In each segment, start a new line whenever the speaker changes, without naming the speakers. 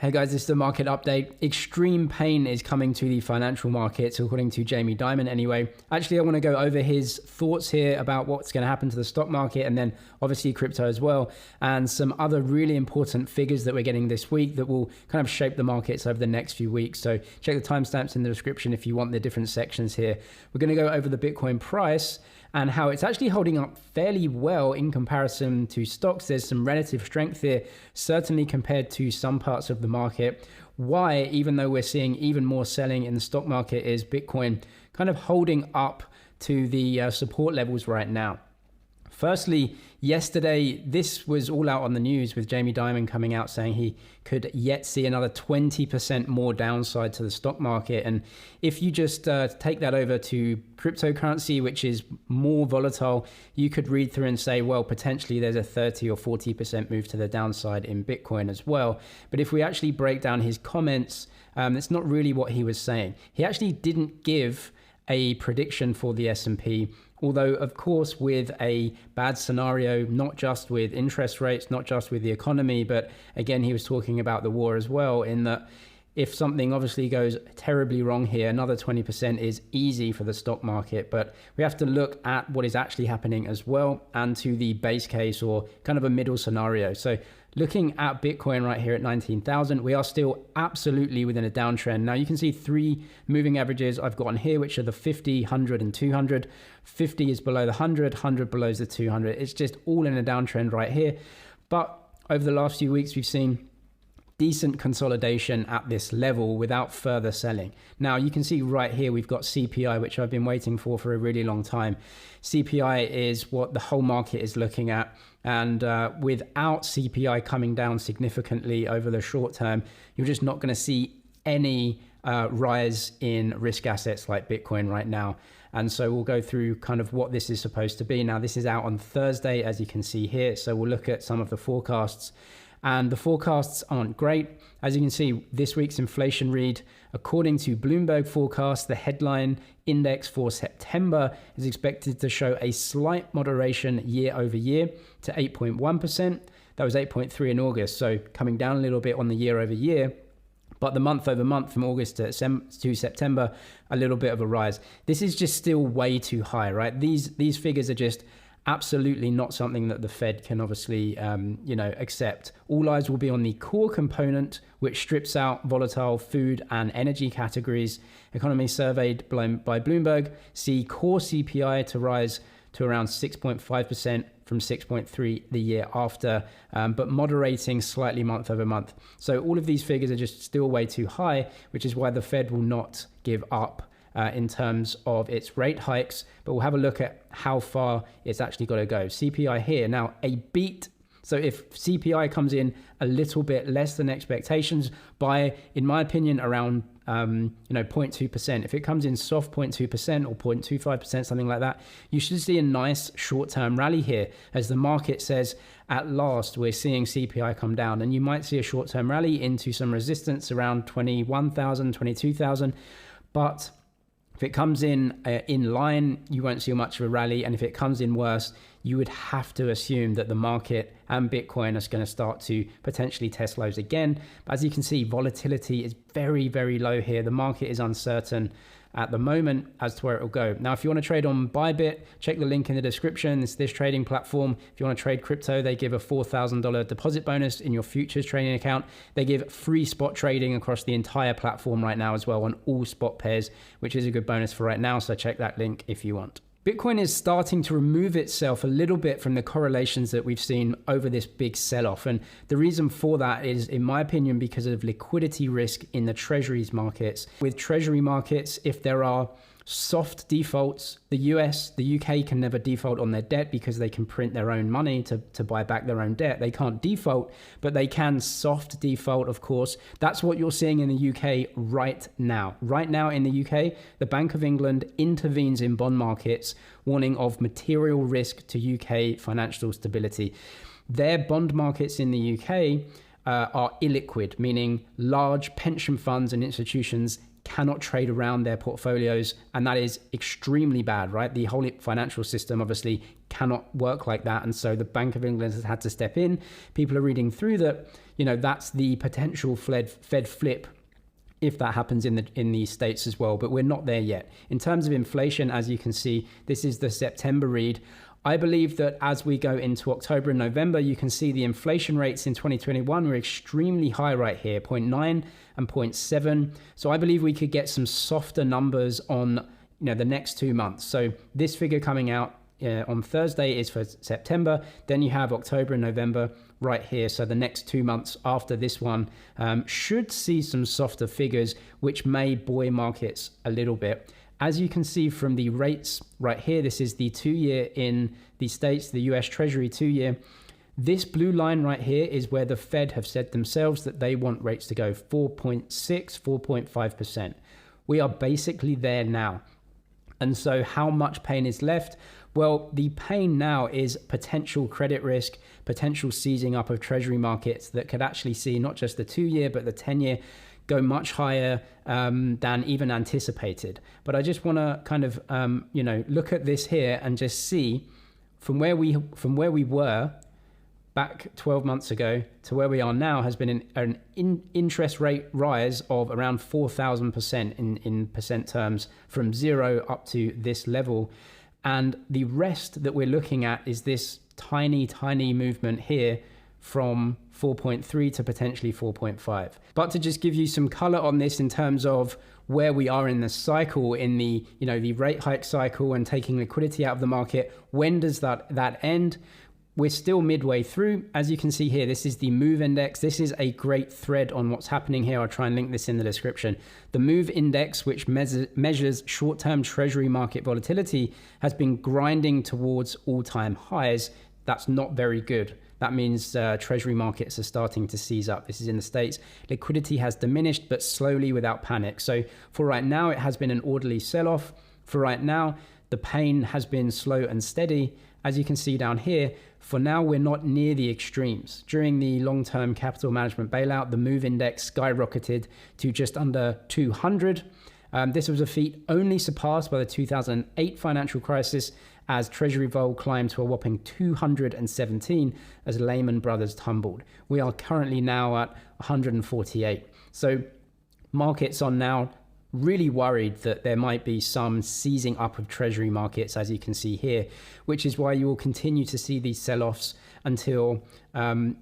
Hey guys, this is the market update. Extreme pain is coming to the financial markets, according to Jamie Dimon anyway. Actually, I want to go over his thoughts here about what's going to happen to the stock market and then obviously crypto as well, and some other really important figures that we're getting this week that will kind of shape the markets over the next few weeks. So check the timestamps in the description if you want the different sections here. We're going to go over the Bitcoin price and how it's actually holding up fairly well in comparison to stocks. There's some relative strength here, certainly compared to some parts of the market. Why, even though we're seeing even more selling in the stock market, is Bitcoin kind of holding up to the support levels right now? Firstly, yesterday, this was all out on the news with Jamie Dimon coming out saying he could yet see another 20% more downside to the stock market. And if you just take that over to cryptocurrency, which is more volatile, you could read through and say, well, potentially there's a 30 or 40% move to the downside in Bitcoin as well. But if we actually break down his comments, it's not really what he was saying. He actually didn't give a prediction for the S&P, although of course with a bad scenario, not just with interest rates, not just with the economy, but again, he was talking about the war as well, in that if something obviously goes terribly wrong here, another 20% is easy for the stock market. But we have to look at what is actually happening as well, and to the base case or kind of a middle scenario. So looking at Bitcoin right here at 19,000, we are still absolutely within a downtrend. Now you can see three moving averages I've got on here, which are the 50, 100, and 200. 50 is below the 100, 100 below the 200. It's just all in a downtrend right here. But over the last few weeks, we've seen decent consolidation at this level without further selling. Now you can see right here we've got CPI, which I've been waiting for a really long time. CPI is what the whole market is looking at, and without CPI coming down significantly over the short term, you're just not going to see any rise in risk assets like Bitcoin right now. And so we'll go through kind of what this is supposed to be. Now this is out on Thursday, as you can see here, so we'll look at some of the forecasts. And the forecasts aren't great. As you can see, this week's inflation read, according to Bloomberg forecast, the headline index for September is expected to show a slight moderation year over year to 8.1%. That was 8.3 in August, so coming down a little bit on the year over year. But the month over month from August to September, a little bit of a rise. This is just still way too high, right? These figures are just absolutely not something that the Fed can obviously, accept. All eyes will be on the core component, which strips out volatile food and energy categories. Economists surveyed by Bloomberg see core CPI to rise to around 6.5% from 6.3 the year after, but moderating slightly month over month. So all of these figures are just still way too high, which is why the Fed will not give up in terms of its rate hikes, but we'll have a look at how far it's actually got to go. CPI here, now a beat. So if CPI comes in a little bit less than expectations by, in my opinion, around 0.2%, if it comes in soft 0.2% or 0.25%, something like that, you should see a nice short-term rally here as the market says, at last, we're seeing CPI come down, and you might see a short-term rally into some resistance around 21,000, 22,000, but if it comes in line, you won't see much of a rally. And if it comes in worse, you would have to assume that the market and Bitcoin are going to start to potentially test lows again. But as you can see, volatility is very, very low here. The market is uncertain at the moment as to where it will go. Now, if you want to trade on Bybit, check the link in the description. It's this trading platform. If you want to trade crypto, they give a $4,000 deposit bonus in your futures trading account. They give free spot trading across the entire platform right now as well on all spot pairs, which is a good bonus for right now. So check that link if you want. Bitcoin is starting to remove itself a little bit from the correlations that we've seen over this big sell-off. And the reason for that is, in my opinion, because of liquidity risk in the treasuries markets. With treasury markets, if there are soft defaults, the US, the UK can never default on their debt because they can print their own money to buy back their own debt. They can't default, but they can soft default, of course. That's what you're seeing in the UK right now. Right now in the UK, the Bank of England intervenes in bond markets, warning of material risk to UK financial stability. Their bond markets in the UK are illiquid, meaning large pension funds and institutions cannot trade around their portfolios, and that is extremely bad, right? The whole financial system obviously cannot work like that. And so the Bank of England has had to step in. People are reading through that, that's the potential Fed flip if that happens in the States as well. But we're not there yet. In terms of inflation, as you can see, this is the September read. I believe that as we go into October and November, you can see the inflation rates in 2021 were extremely high right here, 0.9 and 0.7. So I believe we could get some softer numbers on the next 2 months. So this figure coming out on Thursday is for September. Then you have October and November right here. So the next 2 months after this one should see some softer figures, which may buoy markets a little bit. As you can see from the rates right here, this is the 2-year in the States, the US Treasury 2-year. This blue line right here is where the Fed have said themselves that they want rates to go 4.6, 4.5%. We are basically there now. And so how much pain is left? Well, the pain now is potential credit risk, potential seizing up of Treasury markets that could actually see not just the 2-year, but the 10-year go much higher than even anticipated. But I just want to kind of, look at this here and just see from where we were back 12 months ago to where we are now has been an interest rate rise of around 4,000% in percent terms from 0 up to this level. And the rest that we're looking at is this tiny movement here from 4.3 to potentially 4.5. But to just give you some color on this in terms of where we are in the cycle, in the the rate hike cycle and taking liquidity out of the market, when does that end? We're still midway through. As you can see here, this is the MOVE index. This is a great thread on what's happening here. I'll try and link this in the description. The MOVE index, which measures short-term Treasury market volatility, has been grinding towards all-time highs. That's not very good. That means Treasury markets are starting to seize up. This is in the States. Liquidity has diminished, but slowly without panic. So for right now, it has been an orderly sell-off. For right now, the pain has been slow and steady. As you can see down here, for now, we're not near the extremes. During the long-term capital management bailout, the MOVE index skyrocketed to just under 200. This was a feat only surpassed by the 2008 financial crisis, as Treasury vol climbed to a whopping 217 as Lehman Brothers tumbled. We are currently now at 148. So markets are now really worried that there might be some seizing up of Treasury markets, as you can see here, which is why you will continue to see these sell-offs until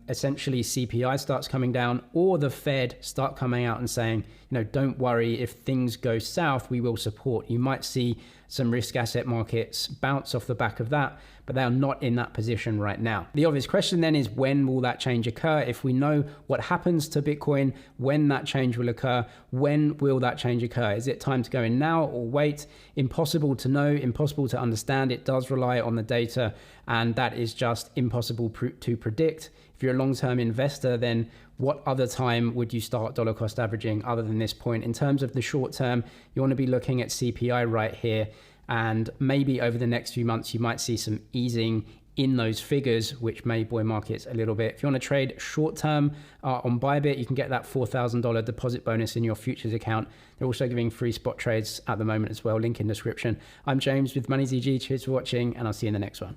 essentially CPI starts coming down, or the Fed start coming out and saying, don't worry, if things go south, we will support. You might see some risk asset markets bounce off the back of that, but they are not in that position right now. The obvious question then is, when will that change occur? If we know what happens to Bitcoin, when that change will occur, when will that change occur? Is it time to go in now or wait? Impossible to know, impossible to understand. It does rely on the data, and that is just impossible to predict. If you're a long-term investor, then what other time would you start dollar cost averaging other than this point? In terms of the short term, you want to be looking at CPI right here. And maybe over the next few months, you might see some easing in those figures, which may buoy markets a little bit. If you want to trade short term on Bybit, you can get that $4,000 deposit bonus in your futures account. They're also giving free spot trades at the moment as well. Link in description. I'm James with MoneyZG. Cheers for watching, and I'll see you in the next one.